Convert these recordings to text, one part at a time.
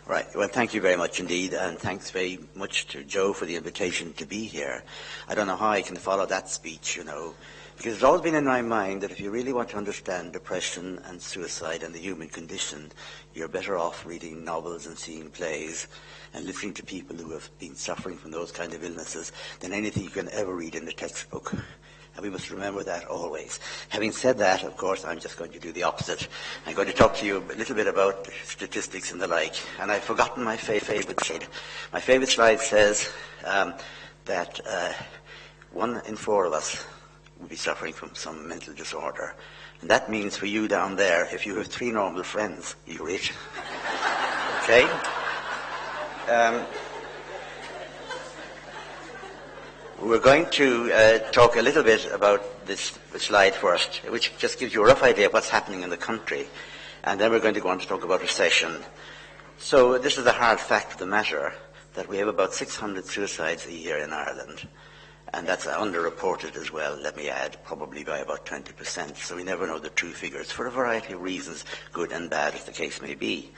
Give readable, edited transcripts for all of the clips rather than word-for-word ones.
Right. Well, thank you very much indeed, and thanks very much to Joe for the invitation to be here. I don't know how I can follow that speech, because it's always been in my mind that if you really want to understand depression and suicide and the human condition, you're better off reading novels and seeing plays and listening to people who have been suffering from those kind of illnesses than anything you can ever read in a textbook. And we must remember that always. Having said that, of course, I'm just going to do the opposite. I'm going to talk to you a little bit about statistics and the like. And I've forgotten my favorite slide. My favorite slide says that 1 in 4 of us will be suffering from some mental disorder. And that means for you down there, if you have 3 normal friends, you're rich. Okay? We're going to talk a little bit about this slide first, which just gives you a rough idea of what's happening in the country. And then we're going to go on to talk about recession. So this is the hard fact of the matter, that we have about 600 suicides a year in Ireland. And that's underreported as well, let me add, probably by about 20%. So we never know the true figures for a variety of reasons, good and bad as the case may be.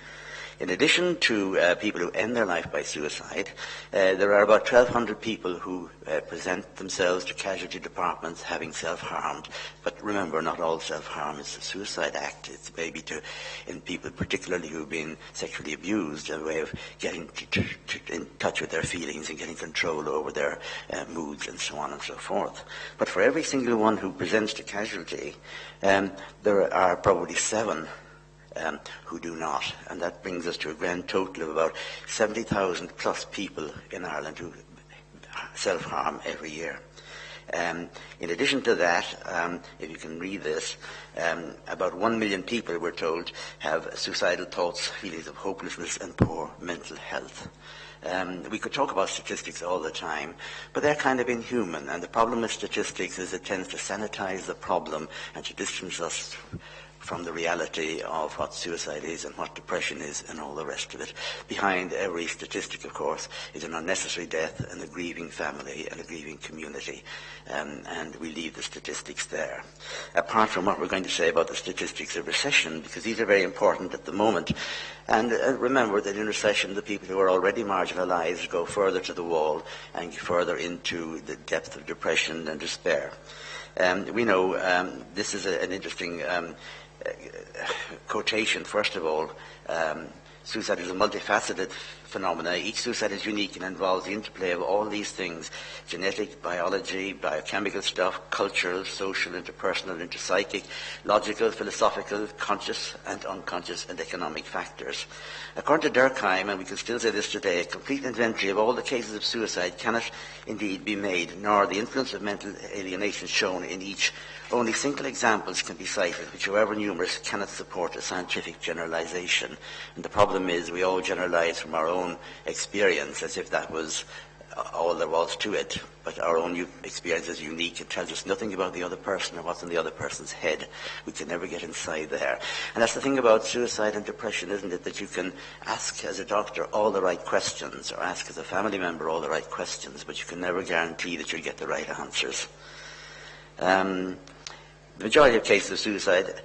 In addition to people who end their life by suicide, there are about 1,200 people who present themselves to casualty departments having self-harmed. But remember, not all self-harm is a suicide act. It's maybe in people particularly who've been sexually abused, a way of getting in touch with their feelings and getting control over their moods and so on and so forth. But for every single one who presents to casualty, there are probably 7 who do not. And that brings us to a grand total of about 70,000 plus people in Ireland who self-harm every year. In addition to that, if you can read this, about 1 million people, we're told, have suicidal thoughts, feelings of hopelessness and poor mental health. We could talk about statistics all the time, but they're kind of inhuman. And the problem with statistics is it tends to sanitize the problem and to distance us from the reality of what suicide is and what depression is and all the rest of it. Behind every statistic, of course, is an unnecessary death and a grieving family and a grieving community. And we leave the statistics there. Apart from what we're going to say about the statistics of recession, because these are very important at the moment. And remember that in recession, the people who are already marginalized go further to the wall and further into the depth of depression and despair. We know this is an interesting quotation. First of all, suicide is a multifaceted phenomena. Each suicide is unique and involves the interplay of all these things: genetic, biology, biochemical stuff, cultural, social, interpersonal, interpsychic, logical, philosophical, conscious and unconscious, and economic factors. According to Durkheim, and we can still say this today, a complete inventory of all the cases of suicide cannot indeed be made, nor the influence of mental alienation shown in each. Only single examples can be cited, which, however numerous, cannot support a scientific generalization. And the problem is we all generalize from our own experience as if that was all there was to it. But our own experience is unique. It tells us nothing about the other person or what's in the other person's head. We can never get inside there. And that's the thing about suicide and depression, isn't it? That you can ask as a doctor all the right questions, or ask as a family member all the right questions, but you can never guarantee that you'll get the right answers. The majority of cases of suicide,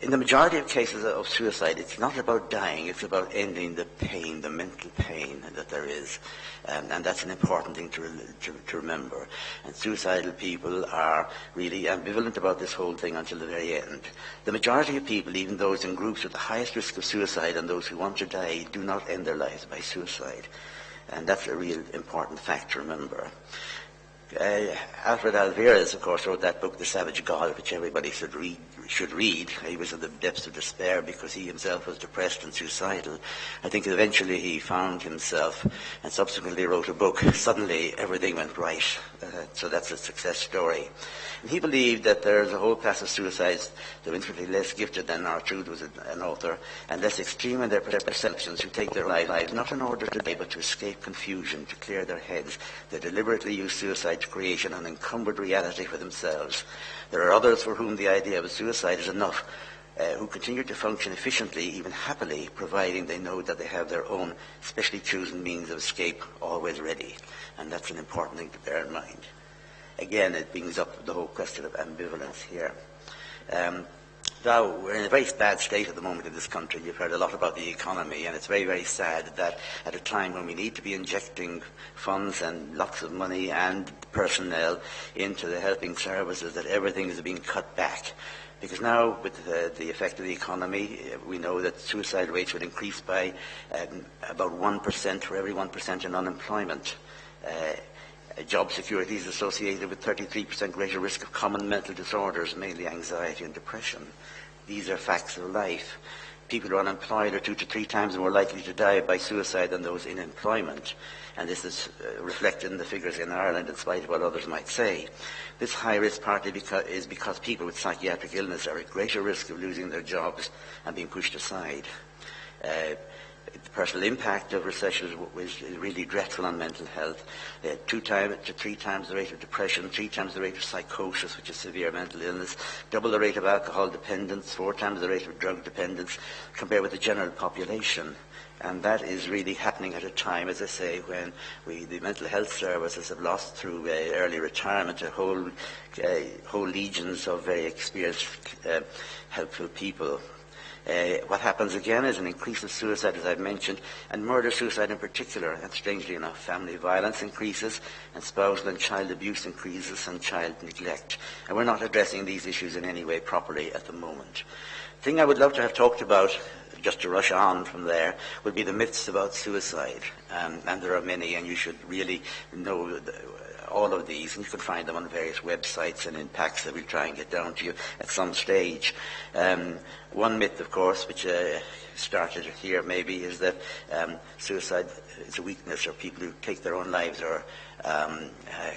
in the majority of cases of suicide, it's not about dying, it's about ending the pain, the mental pain that there is. And that's an important thing to remember. And suicidal people are really ambivalent about this whole thing until the very end. The majority of people, even those in groups with the highest risk of suicide and those who want to die, do not end their lives by suicide. And that's a real important fact to remember. Alfred Alvarez, of course, wrote that book, The Savage God, which everybody should read. He was in the depths of despair because he himself was depressed and suicidal. I think eventually he found himself and subsequently wrote a book. Suddenly everything went right. So that's a success story. And he believed that there's a whole class of suicides that are infinitely less gifted than Arthur was an author, and less extreme in their perceptions, who take their lives not in order to die, but to escape confusion, to clear their heads. They deliberately use suicide to create an unencumbered reality for themselves. There are others for whom the idea of suicide is enough, who continue to function efficiently, even happily, providing they know that they have their own specially chosen means of escape always ready. And that's an important thing to bear in mind. Again, it brings up the whole question of ambivalence here. Now, we're in a very bad state at the moment in this country. You've heard a lot about the economy, and it's very, very sad that at a time when we need to be injecting funds and lots of money and personnel into the helping services, that everything is being cut back. Because now, with the effect of the economy, we know that suicide rates will increase by about 1% for every 1% in unemployment. Job security is associated with 33% greater risk of common mental disorders, mainly anxiety and depression. These are facts of life. People who are unemployed are 2 to 3 times more likely to die by suicide than those in employment. And this is reflected in the figures in Ireland, in spite of what others might say. This high risk partly is because people with psychiatric illness are at greater risk of losing their jobs and being pushed aside. The personal impact of recession is really dreadful on mental health. 2 to 3 times the rate of depression, 3 times the rate of psychosis, which is severe mental illness, double the rate of alcohol dependence, 4 times the rate of drug dependence, compared with the general population. And that is really happening at a time, as I say, when the mental health services have lost through early retirement whole legions of very experienced, helpful people. What happens again is an increase of suicide, as I've mentioned, and murder-suicide in particular, and strangely enough, family violence increases, and spousal and child abuse increases, and child neglect. And we're not addressing these issues in any way properly at the moment. The thing I would love to have talked about, just to rush on from there, would be the myths about suicide. And there are many, and you should really know all of these, and you can find them on various websites and in packs that we'll try and get down to you at some stage. One myth, of course, which started here maybe, is that suicide is a weakness, or people who take their own lives are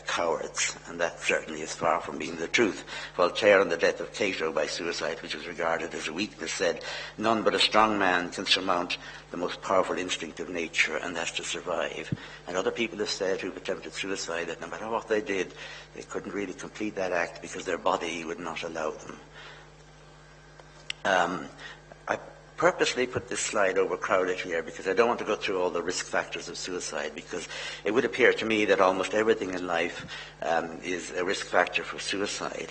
cowards, and that certainly is far from being the truth. Voltaire, on the death of Cato by suicide, which was regarded as a weakness, said, "None but a strong man can surmount the most powerful instinct of nature, and that's to survive." And other people have said, who've attempted suicide, that no matter what they did, they couldn't really complete that act because their body would not allow them. I purposely put this slide overcrowded here because I don't want to go through all the risk factors of suicide, because it would appear to me that almost everything in life is a risk factor for suicide.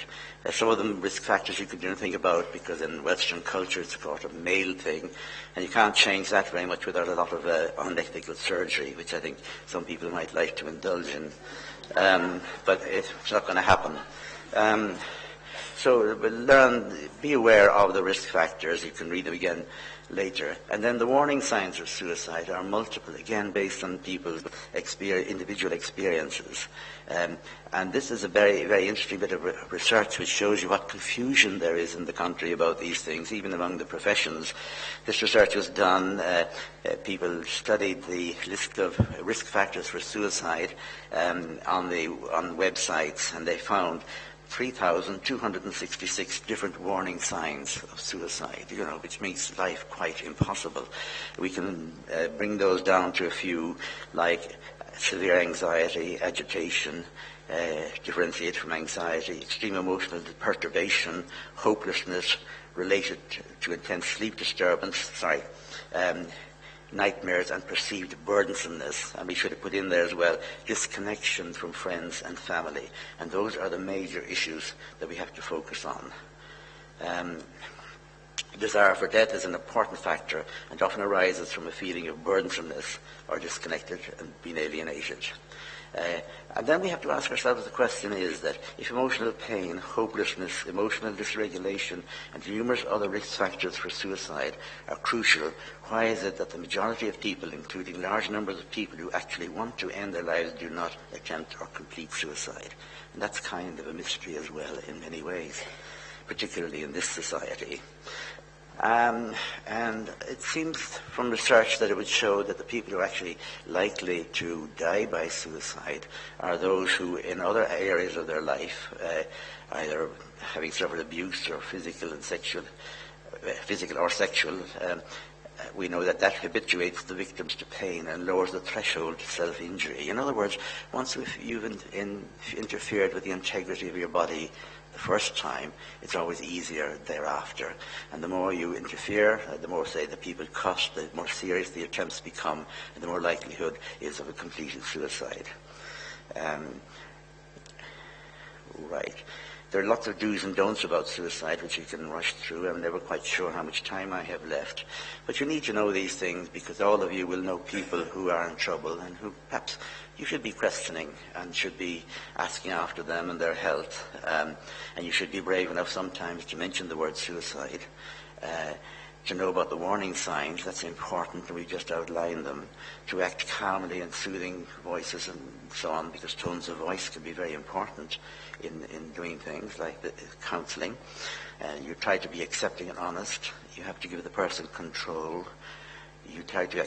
Some of them risk factors you could think about, because in Western culture it's a sort of male thing, and you can't change that very much without a lot of unethical surgery, which I think some people might like to indulge in. But it's not going to happen. So be aware of the risk factors. You can read them again later. And then the warning signs of suicide are multiple, again based on people's individual experiences. And this is a very, very interesting bit of research which shows you what confusion there is in the country about these things, even among the professions. This research was done, people studied the list of risk factors for suicide on websites, and they found 3,266 different warning signs of suicide, which makes life quite impossible. We can bring those down to a few, like severe anxiety, agitation, differentiate from anxiety, extreme emotional perturbation, hopelessness related to intense sleep disturbance, nightmares and perceived burdensomeness. And we should have put in there as well disconnection from friends and family. And those are the major issues that we have to focus on. Desire for death is an important factor and often arises from a feeling of burdensomeness or disconnected and being alienated. And then we have to ask ourselves, the question is that if emotional pain, hopelessness, emotional dysregulation, and numerous other risk factors for suicide are crucial, why is it that the majority of people, including large numbers of people who actually want to end their lives, do not attempt or complete suicide? And that's kind of a mystery as well in many ways, particularly in this society. And it seems from research that it would show that the people who are actually likely to die by suicide are those who, in other areas of their life, either having suffered abuse or physical or sexual, we know that habituates the victims to pain and lowers the threshold to self-injury. In other words, once you've interfered with the integrity of your body the first time, it's always easier thereafter. And the more you interfere, the more, say, the people cost, the more serious the attempts become, and the more likelihood is of a completed suicide. Right. There are lots of do's and don'ts about suicide which you can rush through. I'm never quite sure how much time I have left. But you need to know these things because all of you will know people who are in trouble and who perhaps you should be questioning and should be asking after them and their health. And you should be brave enough sometimes to mention the word suicide. To know about the warning signs, that's important, and we just outlined them. To act calmly and soothing voices and so on, because tones of voice can be very important in doing things like the counselling. You try to be accepting and honest. You have to give the person control. You try to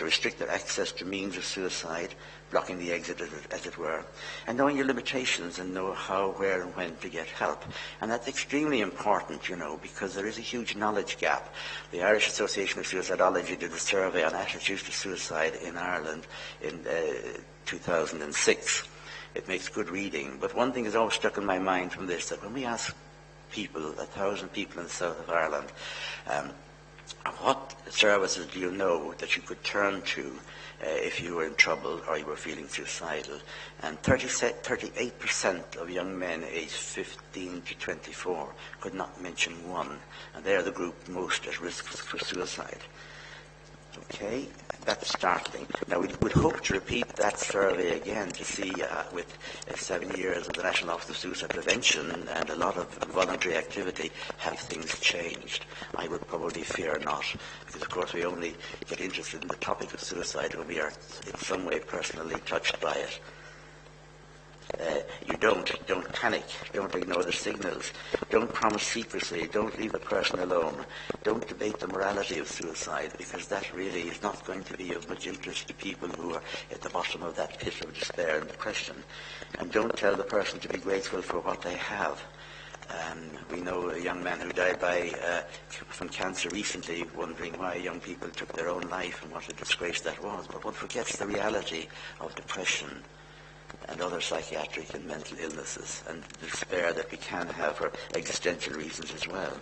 restrict their access to means of suicide, blocking the exit, as it were, and knowing your limitations and know how, where, and when to get help. And that's extremely important, because there is a huge knowledge gap. The Irish Association of Suicidology did a survey on attitudes to suicide in Ireland in 2006. It makes good reading. But one thing has always stuck in my mind from this, that when we ask people, 1,000 people in the south of Ireland, what services do you know that you could turn to if you were in trouble or you were feeling suicidal? And 38% of young men aged 15 to 24 could not mention one. And they are the group most at risk for suicide. Okay, that's startling. Now, we would hope to repeat that survey again to see, with 7 years of the National Office of Suicide Prevention and a lot of voluntary activity, have things changed. I would probably fear not, because of course we only get interested in the topic of suicide when we are in some way personally touched by it. You don't panic, don't ignore the signals, don't promise secrecy, don't leave the person alone, don't debate the morality of suicide, because that really is not going to be of much interest to people who are at the bottom of that pit of despair and depression. And don't tell the person to be grateful for what they have. We know a young man who died from cancer recently, wondering why young people took their own life and what a disgrace that was. But one forgets the reality of depression and other psychiatric and mental illnesses, and the despair that we can have for existential reasons as well.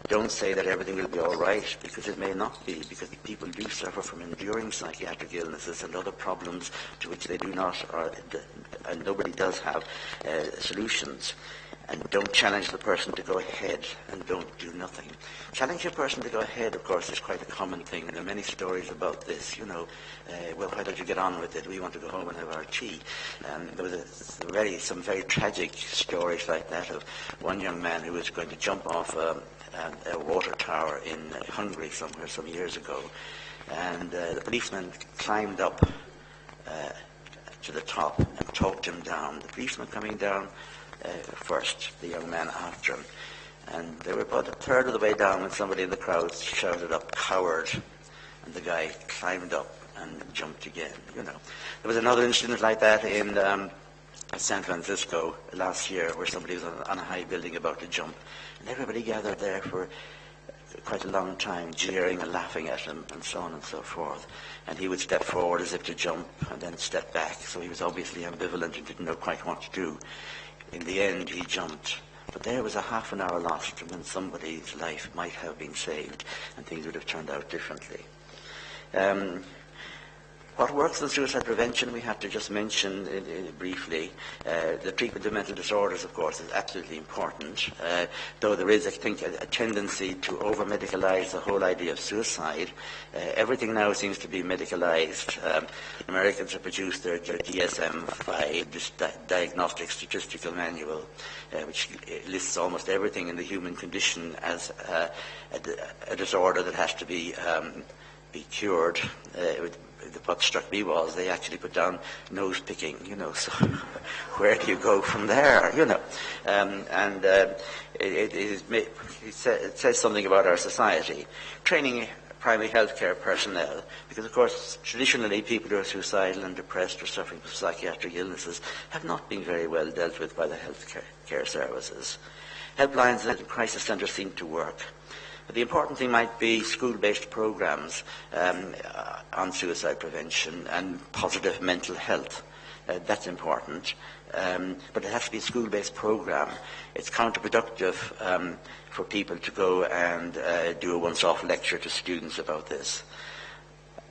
Don't say that everything will be all right, because it may not be, because people do suffer from enduring psychiatric illnesses and other problems to which they do not, and nobody does have solutions. And don't challenge the person to go ahead, and don't do nothing. Challenge a person to go ahead, of course, is quite a common thing, and there are many stories about this. Well, why don't you get on with it? We want to go home and have our tea. There was some very tragic stories like that of one young man who was going to jump off a water tower in Hungary somewhere some years ago, and the policeman climbed up to the top and talked him down. The policeman coming down first, the young man after him. And they were about a third of the way down when somebody in the crowd shouted up, "Coward!" And the guy climbed up and jumped again, There was another incident like that in San Francisco last year, where somebody was on a high building about to jump. And everybody gathered there for quite a long time, jeering and laughing at him, and so on and so forth. And he would step forward as if to jump, and then step back. So he was obviously ambivalent and didn't know quite what to do. In the end, he jumped. But there was a half an hour lost when somebody's life might have been saved, and things would have turned out differently. What works in suicide prevention, we have to just mention briefly. The treatment of mental disorders, of course, is absolutely important, though there is, I think, a tendency to over-medicalize the whole idea of suicide. Everything now seems to be medicalized. Americans have produced their DSM-5, this Diagnostic Statistical Manual, which lists almost everything in the human condition as a disorder that has to be cured. What struck me was they actually put down nose picking, so where do you go from there, it says something about our society. Training primary healthcare personnel, because of course traditionally people who are suicidal and depressed or suffering from psychiatric illnesses have not been very well dealt with by the healthcare services. Helplines and crisis centres seem to work. But the important thing might be school-based programs on suicide prevention and positive mental health. That's important. But it has to be a school-based program. It's counterproductive for people to go and do a once-off lecture to students about this.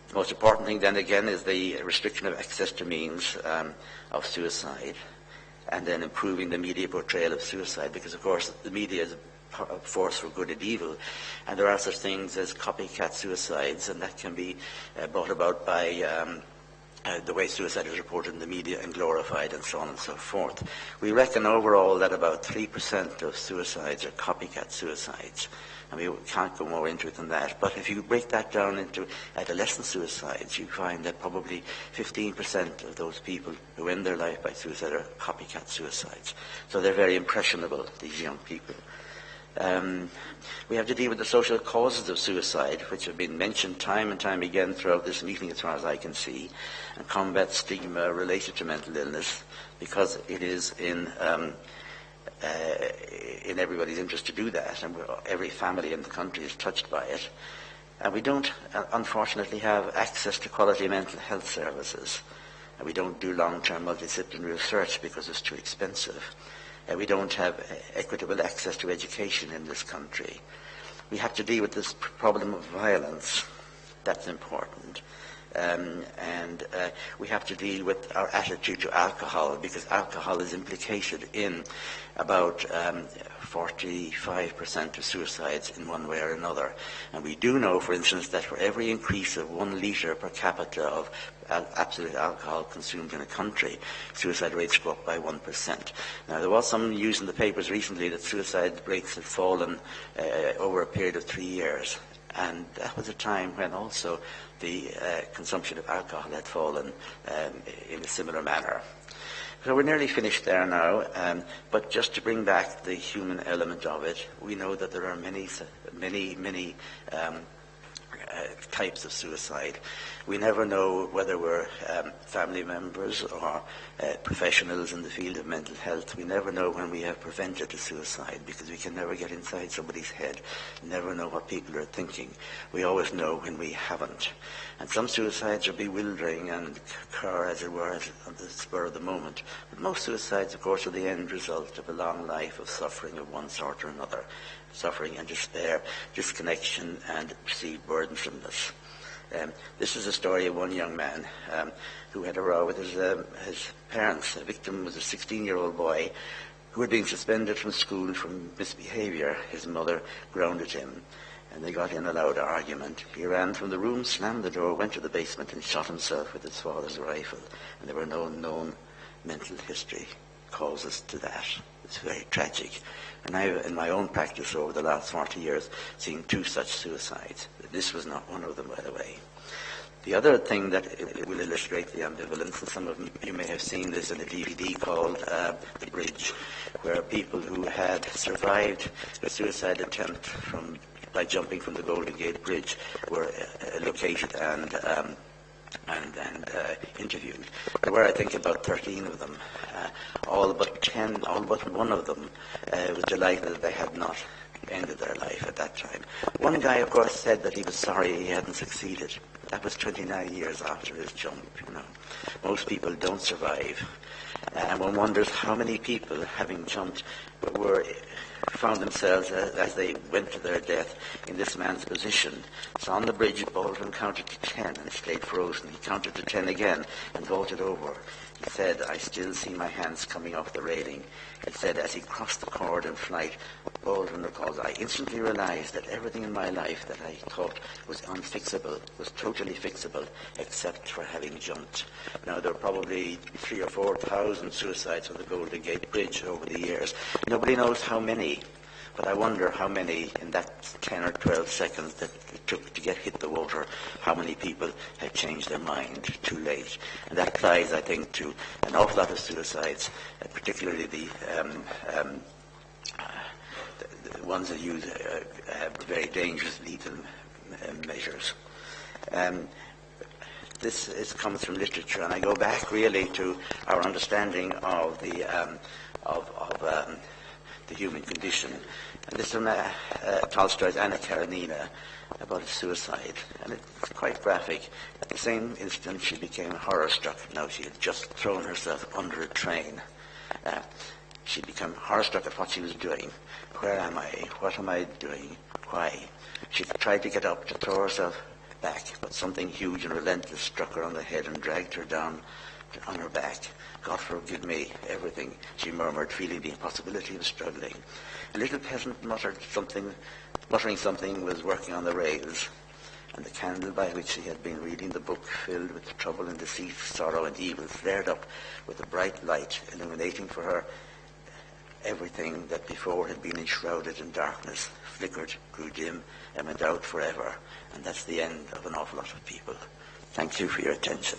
The most important thing then again is the restriction of access to means of suicide. and then improving the media portrayal of suicide, because of course the media is a force for good and evil, and there are such things as copycat suicides, and that can be brought about by the way suicide is reported in the media and glorified and so on and so forth. We reckon overall that about 3% of suicides are copycat suicides. And we can't go more into it than that. But if you break that down into adolescent suicides, you find that probably 15% of those people who end their life by suicide are copycat suicides. So they're very impressionable, these young people. We have to deal with the social causes of suicide, which have been mentioned time and time again throughout this meeting as far as I can see, and combat stigma related to mental illness, because it is in everybody's interest to do that, and every family in the country is touched by it. And we don't, unfortunately, have access to quality mental health services. And we don't do long-term multidisciplinary research because it's too expensive. We don't have equitable access to education in this country. We have to deal with this problem of violence. That's important. And we have to deal with our attitude to alcohol, because alcohol is implicated in about 45% of suicides in one way or another. And we do know, for instance, that for every increase of 1 litre per capita of absolute alcohol consumed in a country, suicide rates go up by 1%. Now, there was some news in the papers recently that suicide rates had fallen over a period of 3 years. And that was a time when also the consumption of alcohol had fallen in a similar manner. So we're nearly finished there now, but just to bring back the human element of it, we know that there are many types of suicide. We never know whether we're family members or professionals in the field of mental health. We never know when we have prevented a suicide, because we can never get inside somebody's head, never know what people are thinking. We always know when we haven't. And some suicides are bewildering and occur, as it were, on the spur of the moment. But most suicides, of course, are the end result of a long life of suffering of one sort or another. Suffering and despair, disconnection and perceived burdensomeness. This is a story of one young man who had a row with his parents. The victim was a 16-year-old boy who had been suspended from school for misbehavior. His mother grounded him, and they got in a loud argument. He ran from the room, slammed the door, went to the basement and shot himself with his father's rifle. And there were no known mental history causes to that. It's very tragic. And I've, in my own practice over the last 40 years, seen 2 such suicides. This was not one of them, by the way. The other thing that it will illustrate the ambivalence, and some of you may have seen this in a DVD called The Bridge, where people who had survived a suicide attempt by jumping from the Golden Gate Bridge were located and interviewed. There were, I think, about 13 of them. All but one of them was delighted that they had not ended their life at that time. One guy, of course, said that he was sorry he hadn't succeeded. That was 29 years after his jump, Most people don't survive. And one wonders how many people, having jumped, found themselves, as they went to their death, in this man's position. So on the bridge, Baldwin counted to 10 and stayed frozen. He counted to 10 again and vaulted over. He said, "I still see my hands coming off the railing." He said, as he crossed the cord in flight, Baldwin recalls, "I instantly realized that everything in my life that I thought was unfixable was totally fixable, except for having jumped." Now, there were probably 3,000 or 4,000 suicides on the Golden Gate Bridge over the years. Nobody knows how many, but I wonder how many in that 10 or 12 seconds that it took to get hit the water, how many people had changed their mind too late. And that applies, I think, to an awful lot of suicides, particularly the ones that use very dangerous lethal measures. This comes from literature, and I go back really to our understanding of the human condition. And this is from Tolstoy's Anna Karenina about suicide, and it's quite graphic. At the same instant, she became horror-struck. Now, she had just thrown herself under a train. She became horror-struck at what she was doing. Where am I? What am I doing? Why? She tried to get up to throw herself back, but something huge and relentless struck her on the head and dragged her down on her back. God forgive me, everything, she murmured, feeling the impossibility of struggling. A little peasant muttering something was working on the rails, and the candle by which she had been reading the book, filled with trouble and deceit, sorrow and evil, flared up with a bright light, illuminating for her everything that before had been enshrouded in darkness, flickered, grew dim, and went out forever. And that's the end of an awful lot of people. Thank you for your attention.